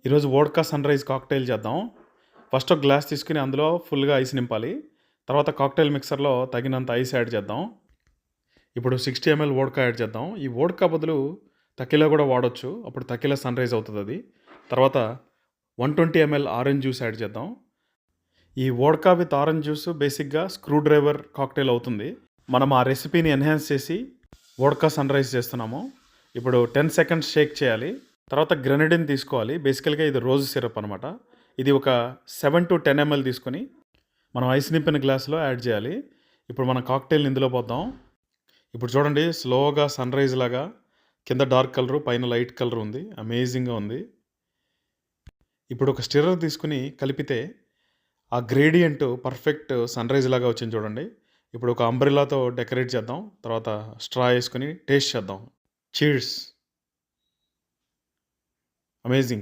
ఈరోజు vodka sunrise cocktail చేద్దాం. First ఒక గ్లాస్ తీసుకొని అందులో ఫుల్‌గా ఐస్ నింపాలి. తర్వాత కాక్టెయిల్ మిక్సర్‌లో తగినంత ఐస్ యాడ్ చేద్దాం. ఇప్పుడు 60 ఎంఎల్ వోడ్కా యాడ్ చేద్దాం. ఈ వోడ్కా బదులు తెకీలా కూడా వాడొచ్చు. అప్పుడు తెకీలా సన్‌రైజ్ అవుతదది. తర్వాత 120 ఎంఎల్ ఆరెంజ్ జ్యూస్ యాడ్ చేద్దాం. ఈ వోడ్కా విత్ ఆరెంజ్ జ్యూస్ బేసిక్‌గా స్క్రూ డ్రైవర్ కాక్టెయిల్ అవుతుంది. మనం ఆ రెసిపీని ఎన్హాన్స్ చేసి వోడ్కా సన్‌రైజ్ చేస్తున్నాము. ఇప్పుడు 10 సెకండ్స్ షేక్ చేయాలి. తర్వాత గ్రెనడిన్ తీసుకోవాలి. బేసికల్‌గా ఇది రోజ్ సిరప్ అనమాట. ఇది ఒక 7-10 ఎంఎల్ తీసుకొని మనం ఐస్ నింపిన గ్లాస్‌లో యాడ్ చేయాలి. ఇప్పుడు మనం కాక్టెయిల్‌ని ఇందులో పోద్దాం. ఇప్పుడు చూడండి స్లోగా సన్‌రైజ్ లాగా కింద డార్క్ కలరు, పైన లైట్ కలర్ ఉంది. అమేజింగ్‌గా ఉంది. ఇప్పుడు ఒక స్టిర్రర్ తీసుకొని కలిపితే ఆ గ్రేడియంట్ పర్ఫెక్ట్ సన్‌రైజ్ లాగా వచ్చింది చూడండి. ఇప్పుడు ఒక అంబ్రెల్లాతో డెకరేట్ చేద్దాం. తర్వాత స్ట్రా ఏసుకొని టేస్ట్ చేద్దాం. చీర్స్. అమేజింగ్.